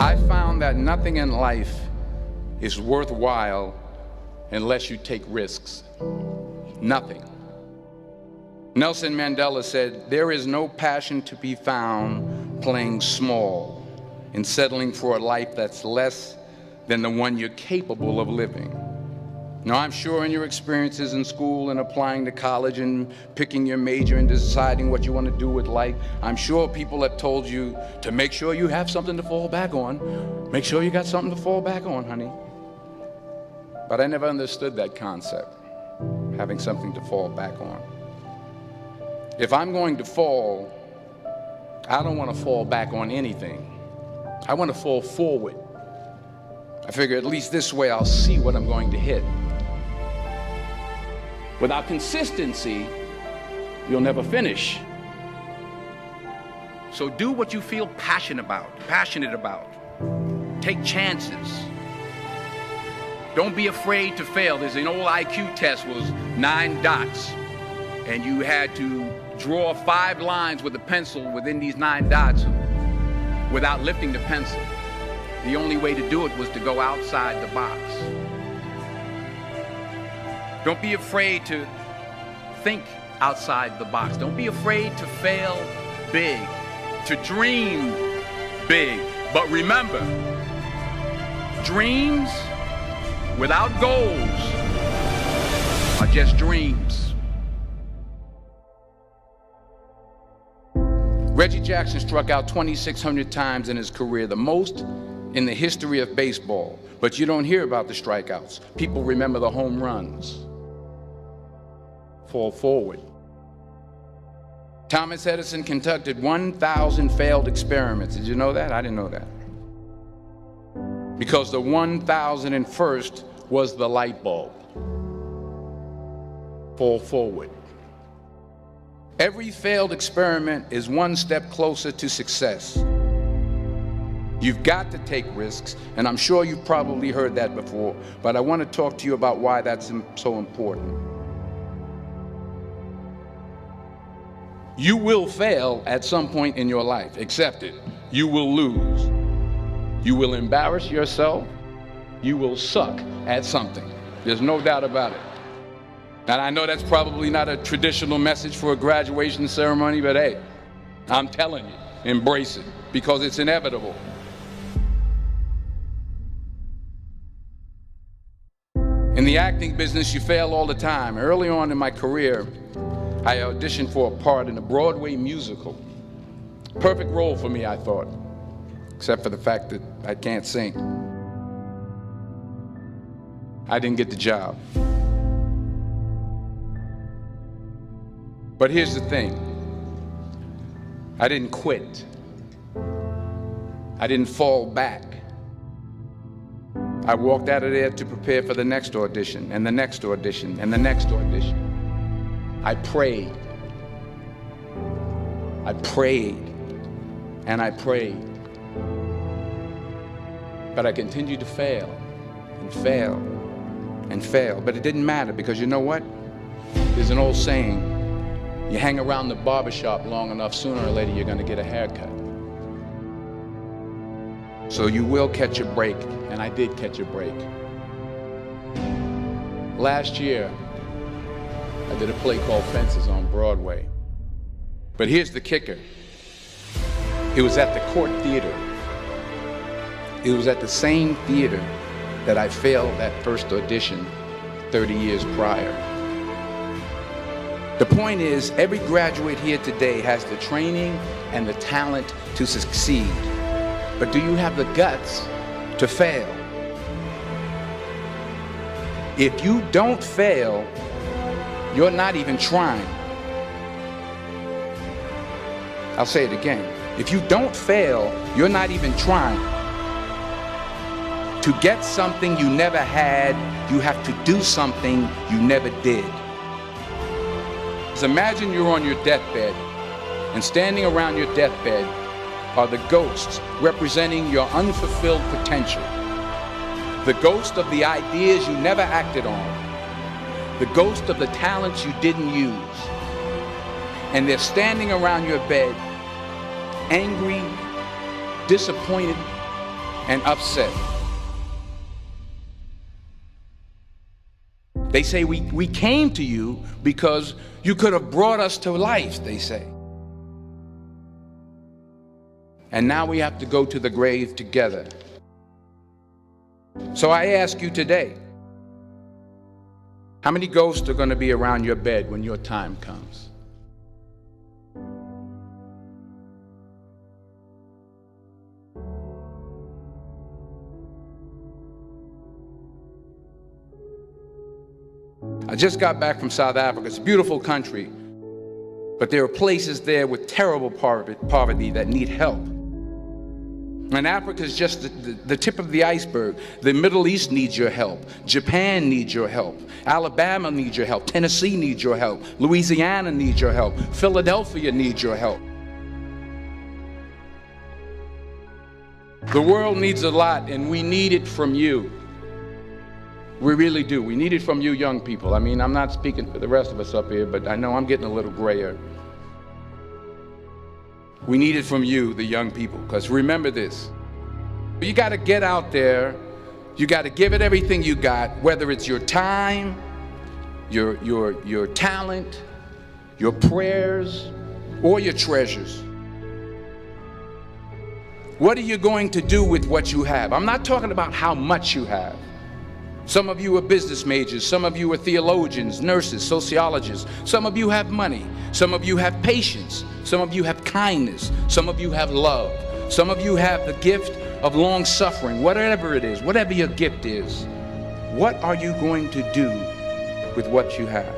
I found that nothing in life is worthwhile unless you take risks. Nothing. Nelson Mandela said, "There is no passion to be found playing small and settling for a life that's less than the one you're capable of living." Now, I'm sure in your experiences in school and applying to college and picking your major and deciding what you want to do with life, I'm sure people have told you to make sure you have something to fall back on. Make sure you got something to fall back on, honey. But I never understood that concept, having something to fall back on. If I'm going to fall, I don't want to fall back on anything. I want to fall forward. I figure at least this way I'll see what I'm going to hit. Without consistency, you'll never finish. So do what you feel passionate about. Take chances. Don't be afraid to fail. There's an old IQ test, was 9 dots, and you had to draw 5 lines with a pencil within these 9 dots without lifting the pencil. The only way to do it was to go outside the box. Don't be afraid to think outside the box. Don't be afraid to fail big, to dream big. But remember, dreams without goals are just dreams. Reggie Jackson struck out 2,600 times in his career, the most in the history of baseball. But you don't hear about the strikeouts. People remember the home runs. Fall forward. Thomas Edison conducted 1,000 failed experiments. Did you know that? I didn't know that. Because the 1,001st was the light bulb. Fall forward. Every failed experiment is one step closer to success. You've got to take risks, and I'm sure you've probably heard that before, but I want to talk to you about why that's so important. You will fail at some point in your life. Accept it. You will lose. You will embarrass yourself. You will suck at something. There's no doubt about it. And I know that's probably not a traditional message for a graduation ceremony, but hey, I'm telling you, embrace it, because it's inevitable. In the acting business, you fail all the time. Early on in my career, I auditioned for a part in a Broadway musical. Perfect role for me, I thought, except for the fact that I can't sing. I didn't get the job. But here's the thing. I didn't quit. I didn't fall back. I walked out of there to prepare for the next audition, and the next audition, and the next audition. I prayed. I prayed, and I prayed. But I continued to fail, and fail, and fail. But it didn't matter, because you know what? There's an old saying, you hang around the barbershop long enough, sooner or later you're going to get a haircut. So you will catch a break, and I did catch a break. Last year, I did a play called Fences on Broadway. But here's the kicker. It was at the Court Theater. It was at the same theater that I failed that first audition 30 years prior. The point is, every graduate here today has the training and the talent to succeed. But do you have the guts to fail? If you don't fail, you're not even trying. I'll say it again. If you don't fail, you're not even trying. To get something you never had, you have to do something you never did. Imagine you're on your deathbed, and standing around your deathbed are the ghosts representing your unfulfilled potential. The ghost of the ideas you never acted on. The ghost of the talents you didn't use. And they're standing around your bed, angry, disappointed, and upset. They say we came to you because you could have brought us to life, they say. And now we have to go to the grave together. So I ask you today, how many ghosts are going to be around your bed when your time comes? I just got back from South Africa. It's a beautiful country, but there are places there with terrible poverty that need help. And Africa is just the tip of the iceberg. The Middle East needs your help. Japan needs your help. Alabama needs your help. Tennessee needs your help. Louisiana needs your help. Philadelphia needs your help. The world needs a lot, and we need it from you. We really do. We need it from you young people. I mean, I'm not speaking for the rest of us up here, but I know I'm getting a little grayer. We need it from you, the young people, because remember this. You got to get out there. You got to give it everything you got, whether it's your time, your talent, your prayers, or your treasures. What are you going to do with what you have? I'm not talking about how much you have. Some of you are business majors, some of you are theologians, nurses, sociologists. Some of you have money, some of you have patience, some of you have kindness, some of you have love, some of you have the gift of long suffering. Whatever it is, whatever your gift is, what are you going to do with what you have?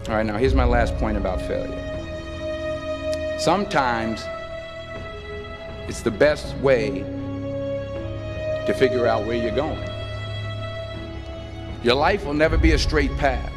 All right, now here's my last point about failure. Sometimes it's the best way to figure out where you're going. Your life will never be a straight path.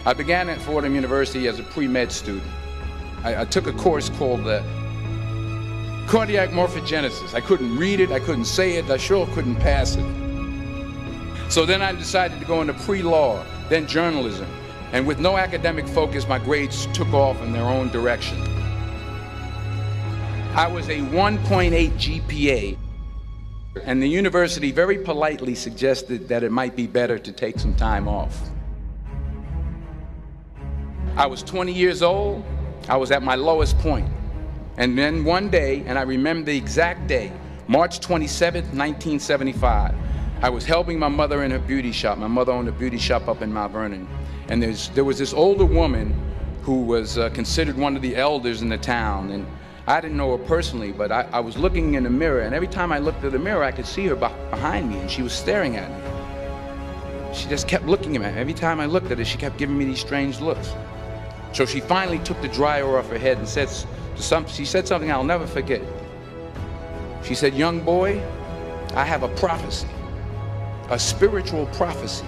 I began at Fordham University as a pre-med student. I took a course called cardiac morphogenesis. I couldn't read it, I couldn't say it, I sure couldn't pass it. So then I decided to go into pre-law, then journalism. And with no academic focus, my grades took off in their own direction. I was a 1.8 GPA. And the university very politely suggested that it might be better to take some time off. I was 20 years old. I was at my lowest point. And then one day, and I remember the exact day, March 27th, 1975, I was helping my mother in her beauty shop. My mother owned a beauty shop up in Mount Vernon. And there was this older woman who was considered one of the elders in the town. And I didn't know her personally, but I was looking in the mirror, and every time I looked at the mirror, I could see her behind me, and she was staring at me. She just kept looking at me. Every time I looked at her, she kept giving me these strange looks. So she finally took the dryer off her head and she said something I'll never forget. She said, "Young boy, I have a prophecy, a spiritual prophecy."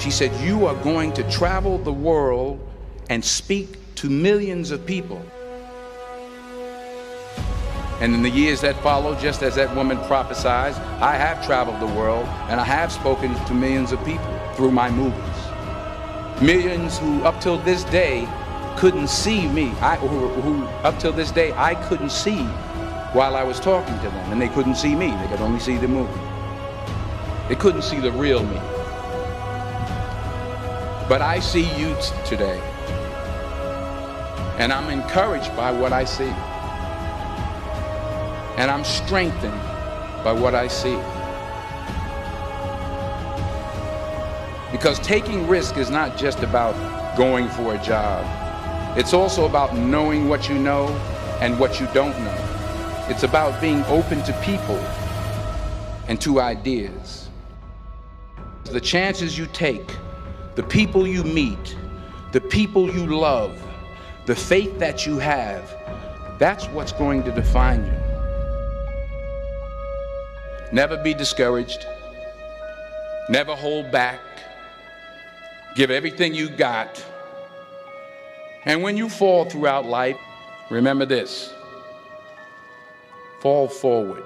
She said, "You are going to travel the world and speak to millions of people." And in the years that followed, just as that woman prophesied, I have traveled the world and I have spoken to millions of people through my movies. Millions who up till this day couldn't see me, who up till this day I couldn't see while I was talking to them, and they couldn't see me, they could only see the movie. They couldn't see the real me. But I see you today, and I'm encouraged by what I see. And I'm strengthened by what I see. Because taking risk is not just about going for a job. It's also about knowing what you know and what you don't know. It's about being open to people and to ideas. The chances you take, the people you meet, the people you love, the faith that you have, that's what's going to define you. Never be discouraged. Never hold back. Give everything you got. And when you fall throughout life, remember this: fall forward.